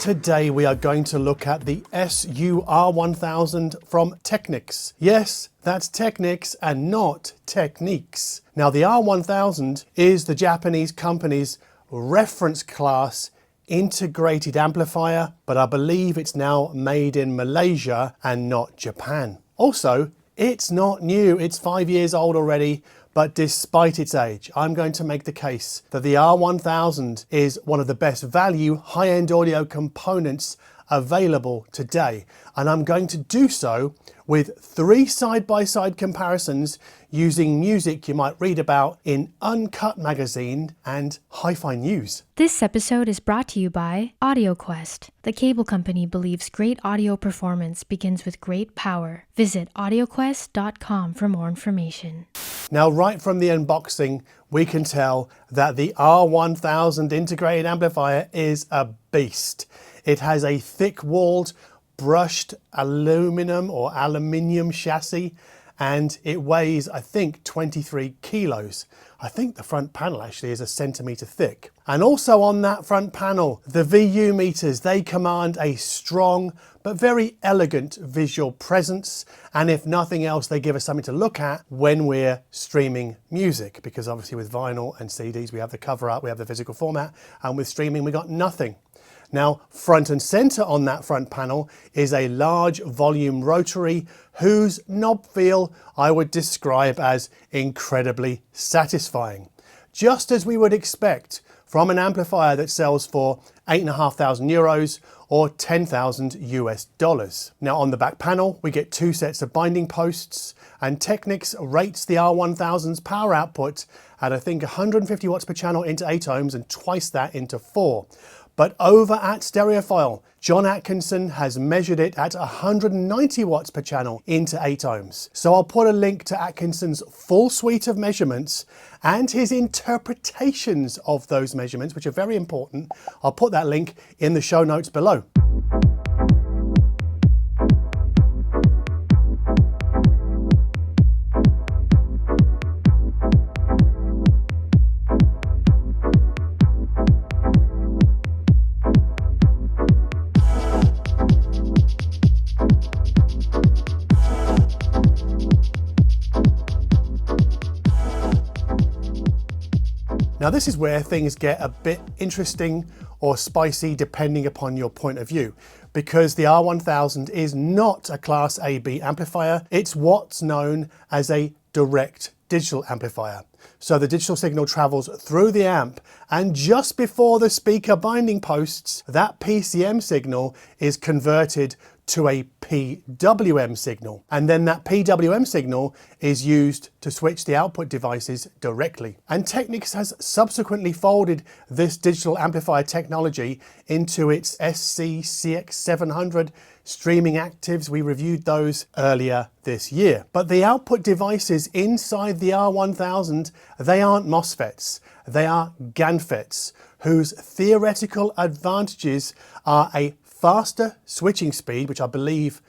Today we are going to look at the SU-R1000 from Technics. Yes, that's Technics and not Techniques. Now the R1000 is the Japanese company's reference class integrated amplifier, but I believe it's now made in Malaysia and not Japan. Also, it's not new, it's 5 years old already, but despite its age, I'm going to make the case that the R1000 is one of the best value high-end audio components available today. And I'm going to do so with 3 side-by-side comparisons using music you might read about in Uncut Magazine and Hi-Fi News. This episode is brought to you by AudioQuest. The cable company believes great audio performance begins with great power. Visit audioquest.com for more information. Now, right from the unboxing, we can tell that the R1000 integrated amplifier is a beast. It has a thick-walled, brushed aluminium chassis, and it weighs, I think, 23 kilos. I think the front panel actually is a centimetre thick. And also on that front panel, the VU meters, they command a strong but very elegant visual presence. And if nothing else, they give us something to look at when we're streaming music, because obviously with vinyl and CDs, we have the cover art, we have the physical format, and with streaming, we got nothing. Now, front and center on that front panel is a large volume rotary whose knob feel I would describe as incredibly satisfying. Just as we would expect from an amplifier that sells for €8,500 or 10,000 US dollars. Now on the back panel, we get 2 sets of binding posts, and Technics rates the R1000's power output at I think 150 watts per channel into 8 ohms and twice that into 4. But over at Stereophile, John Atkinson has measured it at 190 watts per channel into 8 ohms. So I'll put a link to Atkinson's full suite of measurements and his interpretations of those measurements, which are very important. I'll put that link in the show notes below. Now this is where things get a bit interesting or spicy depending upon your point of view, because the R1000 is not a Class AB amplifier, it's what's known as a direct digital amplifier. So the digital signal travels through the amp, and just before the speaker binding posts, that PCM signal is converted to a PWM signal, and then that PWM signal is used to switch the output devices directly. And Technics has subsequently folded this digital amplifier technology into its SC-CX700 streaming actives. We reviewed those earlier this year. But the output devices inside the R1000, they aren't MOSFETs, they are GaNFETs, whose theoretical advantages are a faster switching speed, which I believe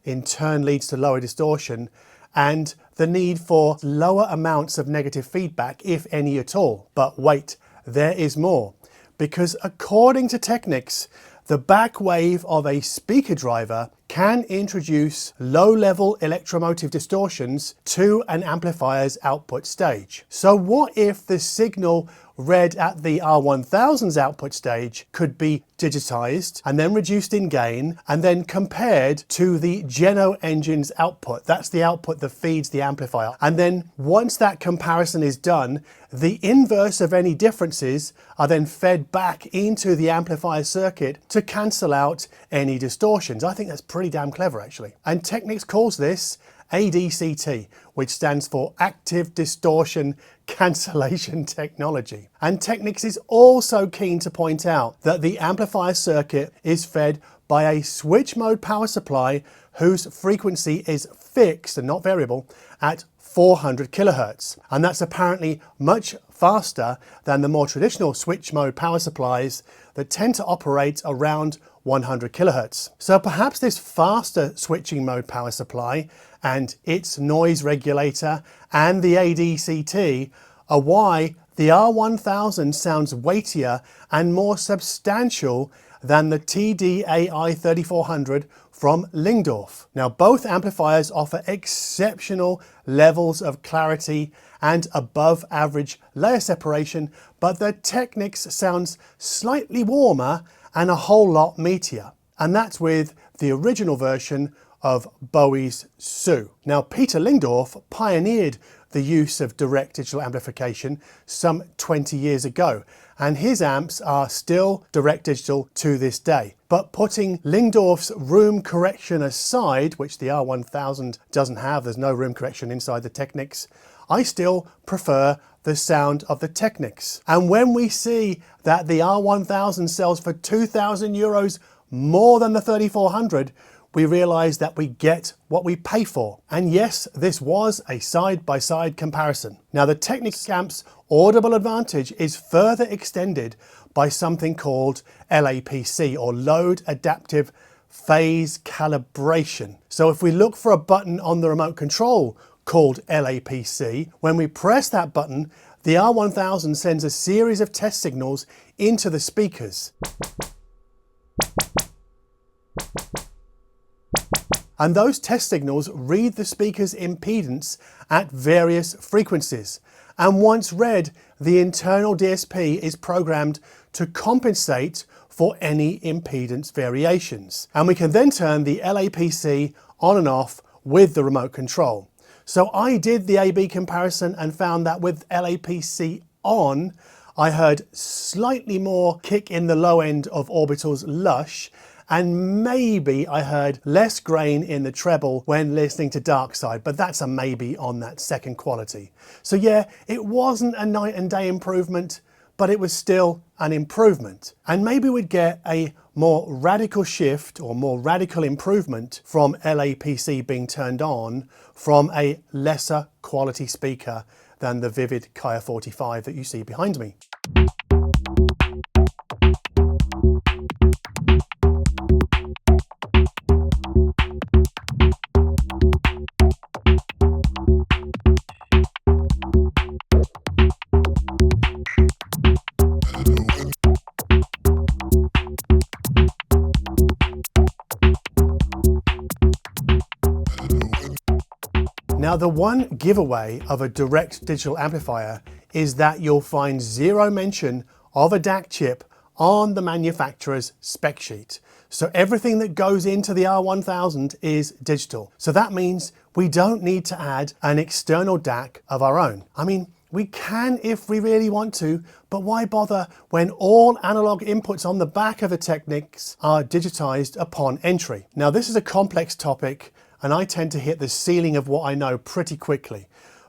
in turn leads to lower distortion, and the need for lower amounts of negative feedback, if any at all. But wait, there is more. Because according to Technics, the back wave of a speaker driver can introduce low-level electromotive distortions to an amplifier's output stage. So what if the signal read at the R1000's output stage could be digitized and then reduced in gain and then compared to the Geno engine's output? That's the output that feeds the amplifier. And then once that comparison is done, the inverse of any differences are then fed back into the amplifier circuit to cancel out any distortions. I think that's pretty damn clever actually. And Technics calls this ADCT, which stands for Active Distortion Cancellation Technology. And Technics is also keen to point out that the amplifier circuit is fed by a switch mode power supply whose frequency is fixed and not variable at 400 kilohertz. And that's apparently much faster than the more traditional switch mode power supplies that tend to operate around 100 kilohertz. So perhaps this faster switching mode power supply and its noise regulator and the ADCT are why the R1000 sounds weightier and more substantial than the TDAI-3400 from Lyngdorf. Now, both amplifiers offer exceptional levels of clarity and above average layer separation, but the Technics sounds slightly warmer and a whole lot meatier. And that's with the original version of Bowie's Sue. Now, Peter Lyngdorf pioneered the use of direct digital amplification some 20 years ago, and his amps are still direct digital to this day. But putting Lyngdorf's room correction aside, which the R1000 doesn't have, there's no room correction inside the Technics, I still prefer the sound of the Technics. And when we see that the R1000 sells for €2,000 more than the 3400, we realize that we get what we pay for. And yes, this was a side-by-side comparison. Now, the Technics amp's audible advantage is further extended by something called LAPC, or Load Adaptive Phase Calibration. So if we look for a button on the remote control called LAPC, when we press that button, the R1000 sends a series of test signals into the speakers. And those test signals read the speaker's impedance at various frequencies. And once read, the internal DSP is programmed to compensate for any impedance variations. And we can then turn the LAPC on and off with the remote control. So I did the A/B comparison and found that with LAPC on, I heard slightly more kick in the low end of Orbital's Lush, and maybe I heard less grain in the treble when listening to Dark Side, but that's a maybe on that second quality. So yeah, it wasn't a night and day improvement, but it was still an improvement. And maybe we'd get a more radical shift or more radical improvement from LAPC being turned on from a lesser quality speaker than the Vivid Kaya 45 that you see behind me. Now, the one giveaway of a direct digital amplifier is that you'll find zero mention of a DAC chip on the manufacturer's spec sheet. So everything that goes into the R1000 is digital. So that means we don't need to add an external DAC of our own. I mean, we can if we really want to, but why bother when all analog inputs on the back of the Technics are digitized upon entry? Now, this is a complex topic, and I tend to hit the ceiling of what I know pretty quickly.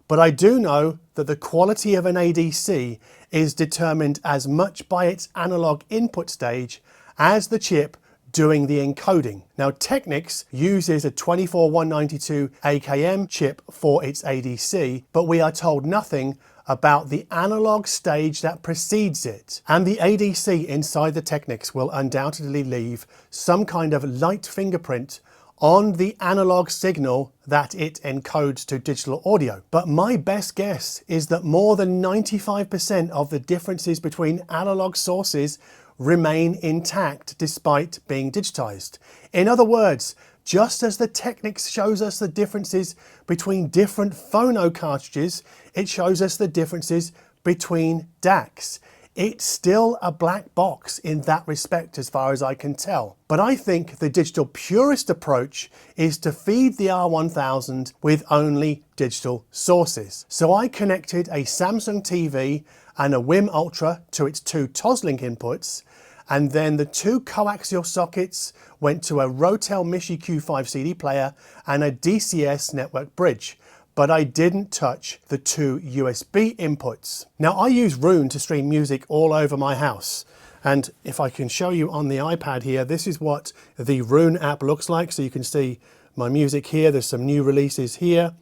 But I do know that the quality of an ADC is determined as much by its analog input stage as the chip doing the encoding. Now, Technics uses a 24192 AKM chip for its ADC, but we are told nothing about the analog stage that precedes it. And the ADC inside the Technics will undoubtedly leave some kind of light fingerprint on the analog signal that it encodes to digital audio. But my best guess is that more than 95% of the differences between analog sources remain intact despite being digitized. In other words, just as the Technics shows us the differences between different phono cartridges, it shows us the differences between DACs. It's still a black box in that respect as far as I can tell. But I think the digital purist approach is to feed the R1000 with only digital sources. So I connected a Samsung TV and a WIM Ultra to its two Toslink inputs, and then the two coaxial sockets went to a Rotel Mishi Q5 CD player and a DCS network bridge. But I didn't touch the two USB inputs. Now, I use Roon to stream music all over my house. And if I can show you on the iPad here, this is what the Roon app looks like. So you can see my music here. There's some new releases here,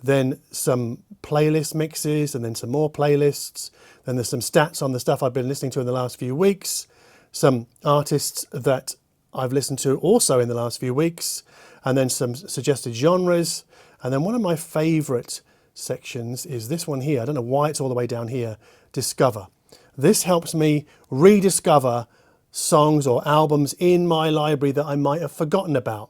then some playlist mixes, and then some more playlists. Then there's some stats on the stuff I've been listening to in the last few weeks, some artists that I've listened to also in the last few weeks, and then some suggested genres. And then one of my favorite sections is this one here. I don't know why it's all the way down here. Discover. This helps me rediscover songs or albums in my library that I might have forgotten about.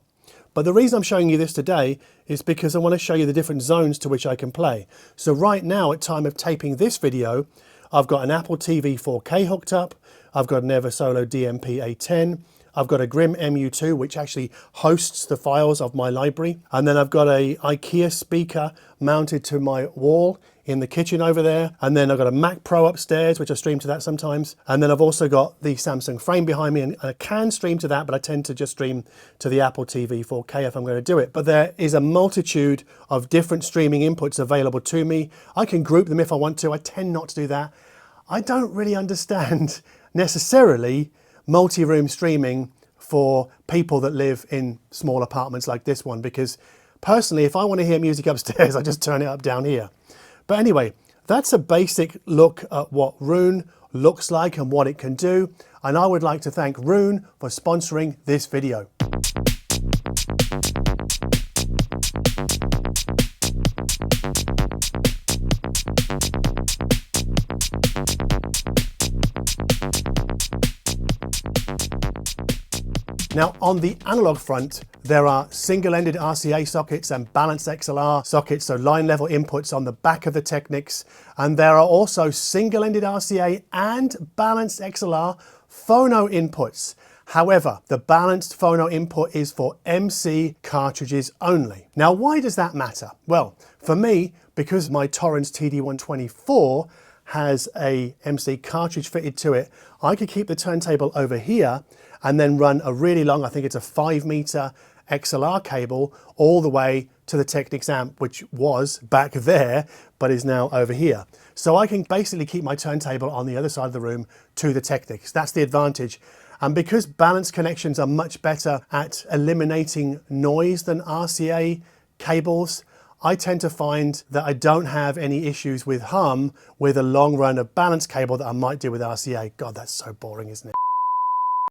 But the reason I'm showing you this today is because I want to show you the different zones to which I can play. So right now, at time of taping this video, I've got an Apple TV 4K hooked up. I've got an Eversolo DMP A10. I've got a Grimm MU2, which actually hosts the files of my library. And then I've got a IKEA speaker mounted to my wall in the kitchen over there. And then I've got a Mac Pro upstairs, which I stream to that sometimes. And then I've also got the Samsung frame behind me, and I can stream to that, but I tend to just stream to the Apple TV 4K if I'm going to do it. But there is a multitude of different streaming inputs available to me. I can group them if I want to. I tend not to do that. I don't really understand necessarily multi-room streaming for people that live in small apartments like this one, because personally, if I want to hear music upstairs, I just turn it up down here. But anyway, that's a basic look at what Roon looks like and what it can do. And I would like to thank Roon for sponsoring this video. Now, on the analog front, there are single-ended RCA sockets and balanced XLR sockets, so line level inputs on the back of the Technics. And there are also single-ended RCA and balanced XLR phono inputs. However, the balanced phono input is for MC cartridges only. Now, why does that matter? Well, for me, because my Torrance TD124 has a MC cartridge fitted to it, I could keep the turntable over here and then run a really long, I think it's a 5-meter XLR cable all the way to the Technics amp, which was back there, but is now over here. So I can basically keep my turntable on the other side of the room to the Technics. That's the advantage. And because balanced connections are much better at eliminating noise than RCA cables, I tend to find that I don't have any issues with hum with a long run of balanced cable that I might do with RCA. God, that's so boring, isn't it?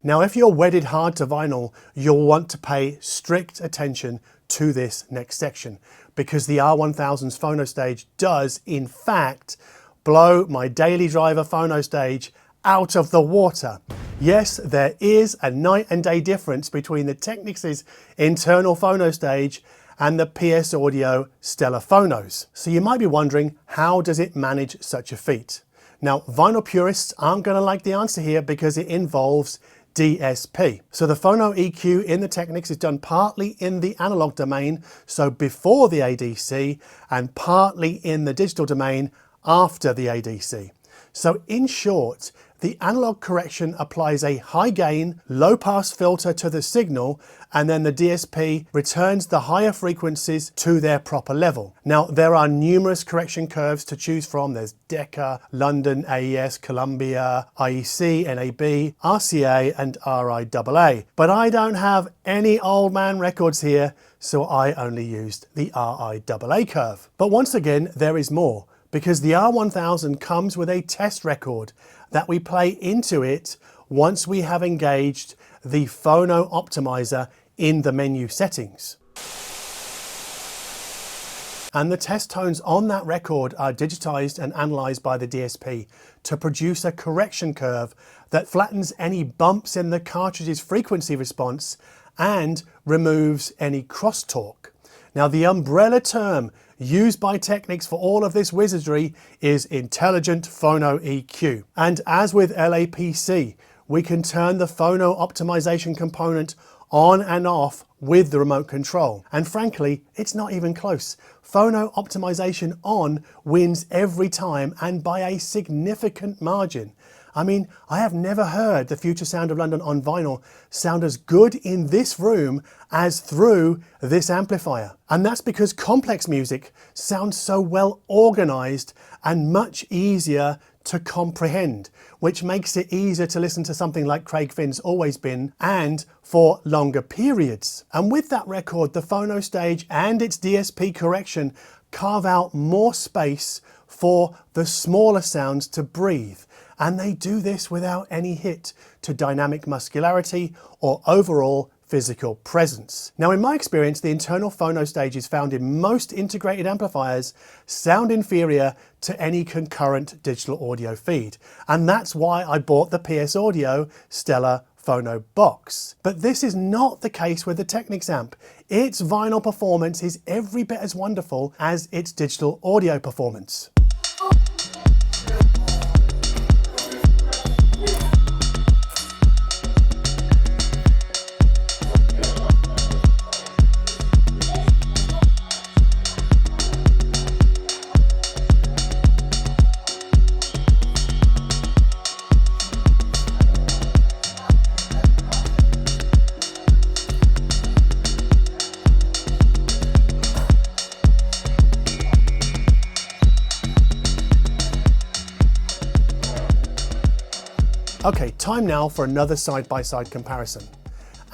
Now, if you're wedded hard to vinyl, you'll want to pay strict attention to this next section, because the R1000's phono stage does, in fact, blow my daily driver phono stage out of the water. Yes, there is a night and day difference between the Technics' internal phono stage and the PS Audio Stellar phonos. So you might be wondering, how does it manage such a feat? Now, vinyl purists aren't going to like the answer here because it involves DSP. So the phono EQ in the Technics is done partly in the analog domain, so before the ADC, and partly in the digital domain after the ADC. So in short, the analog correction applies a high gain, low pass filter to the signal, and then the DSP returns the higher frequencies to their proper level. Now, there are numerous correction curves to choose from. There's Decca, London, AES, Columbia, IEC, NAB, RCA, and RIAA. But I don't have any old man records here, so I only used the RIAA curve. But once again, there is more, because the R1000 comes with a test record that we play into it once we have engaged the phono optimizer in the menu settings. And the test tones on that record are digitized and analyzed by the DSP to produce a correction curve that flattens any bumps in the cartridge's frequency response and removes any crosstalk. Now, the umbrella term used by Technics for all of this wizardry is Intelligent Phono EQ. And as with LAPC, we can turn the phono optimization component on and off with the remote control. And frankly, it's not even close. Phono optimization on wins every time, and by a significant margin. I mean, I have never heard the Future Sound of London on vinyl sound as good in this room as through this amplifier. And that's because complex music sounds so well organized and much easier to comprehend, which makes it easier to listen to something like Craig Finn's Always Been, and for longer periods. And with that record, the phono stage and its DSP correction carve out more space for the smaller sounds to breathe. And they do this without any hit to dynamic muscularity or overall physical presence. Now, in my experience, the internal phono stages found in most integrated amplifiers sound inferior to any concurrent digital audio feed. And that's why I bought the PS Audio Stellar Phono box. But this is not the case with the Technics amp. Its vinyl performance is every bit as wonderful as its digital audio performance. Okay, time now for another side-by-side comparison.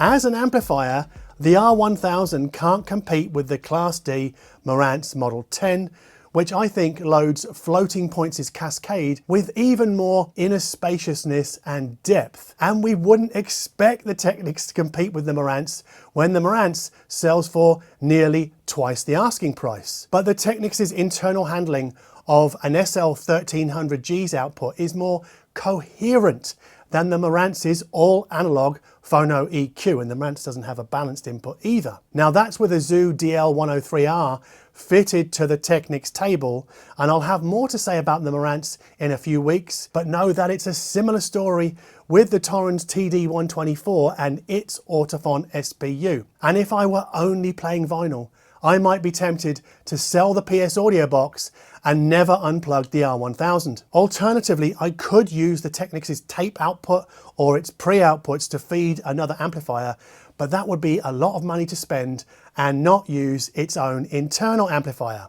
As an amplifier, the R1000 can't compete with the Class D Marantz Model 10, which I think loads floating points' cascade with even more inner spaciousness and depth. And we wouldn't expect the Technics to compete with the Marantz when the Marantz sells for nearly twice the asking price. But the Technics' internal handling of an SL-1300G's output is more coherent than the Marantz's all analog phono EQ, and the Marantz doesn't have a balanced input either. Now that's with a Zoo DL103R fitted to the Technics table, and I'll have more to say about the Marantz in a few weeks, but know that it's a similar story with the Torrens TD124 and its Ortophon SPU. And if I were only playing vinyl, I might be tempted to sell the PS Audio box and never unplug the R1000. Alternatively, I could use the Technics' tape output or its pre-outputs to feed another amplifier, but that would be a lot of money to spend and not use its own internal amplifier.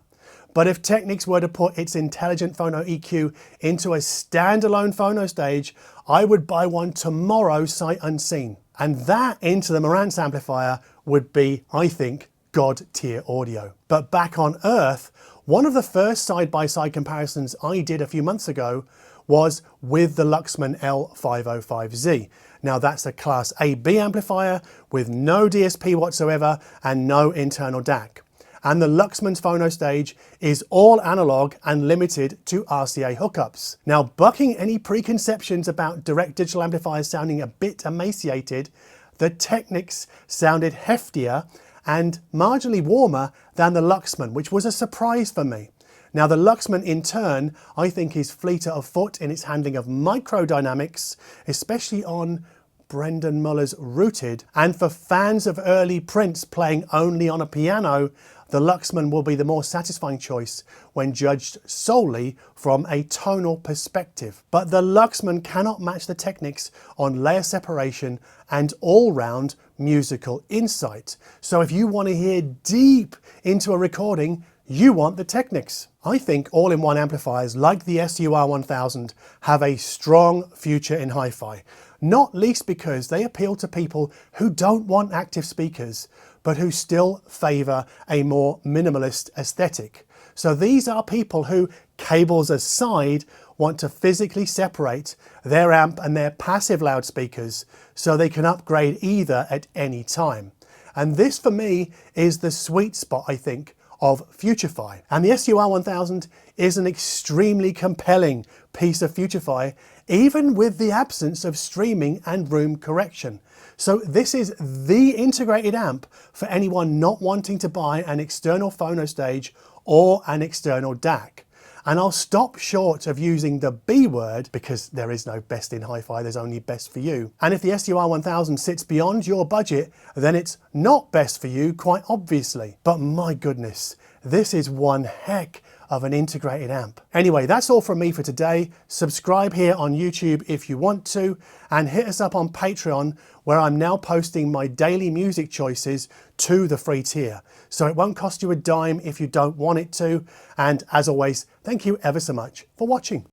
But if Technics were to put its intelligent phono EQ into a standalone phono stage, I would buy one tomorrow sight unseen. And that into the Marantz amplifier would be, I think, God tier audio. But back on Earth, one of the first side-by-side comparisons I did a few months ago was with the Luxman L-505Z. Now that's a Class AB amplifier with no DSP whatsoever and no internal DAC. And the Luxman's phono stage is all analog and limited to RCA hookups. Now, bucking any preconceptions about direct digital amplifiers sounding a bit emaciated, the Technics sounded heftier and marginally warmer than the Luxman, which was a surprise for me. Now the Luxman in turn, I think is fleeter of foot in its handling of microdynamics, especially on Brendan Muller's Rooted, and for fans of early Prince playing only on a piano, the Luxman will be the more satisfying choice when judged solely from a tonal perspective. But the Luxman cannot match the Technics on layer separation and all-round musical insight. So if you want to hear deep into a recording, you want the Technics. I think all-in-one amplifiers like the SU-R1000 have a strong future in hi-fi, not least because they appeal to people who don't want active speakers, but who still favour a more minimalist aesthetic. So these are people who, cables aside, want to physically separate their amp and their passive loudspeakers so they can upgrade either at any time. And this for me is the sweet spot, I think, of Future-Fi. And the SU-R1000 is an extremely compelling piece of Future-Fi, even with the absence of streaming and room correction. So this is the integrated amp for anyone not wanting to buy an external phono stage or an external DAC. And I'll stop short of using the B word because there is no best in hi-fi, there's only best for you. And if the SU-R1000 sits beyond your budget, then it's not best for you, quite obviously. But my goodness, this is one heck of an integrated amp. Anyway, that's all from me for today. Subscribe here on YouTube if you want to, and hit us up on Patreon, where I'm now posting my daily music choices to the free tier. So it won't cost you a dime if you don't want it to. And as always, thank you ever so much for watching.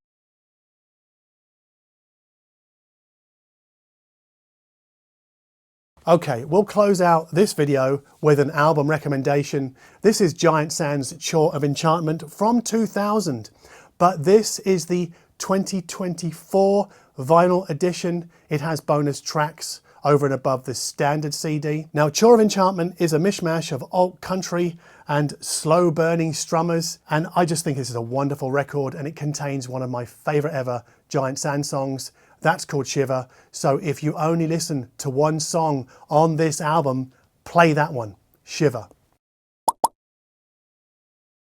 Okay, we'll close out this video with an album recommendation. This is Giant Sand's Chore of Enchantment from 2000, but this is the 2024 vinyl edition. It has bonus tracks over and above the standard CD. Now, Chore of Enchantment is a mishmash of alt country and slow burning strummers, and I just think this is a wonderful record, and it contains one of my favorite ever Giant Sand songs. That's called Shiver. So if you only listen to one song on this album, play that one, Shiver.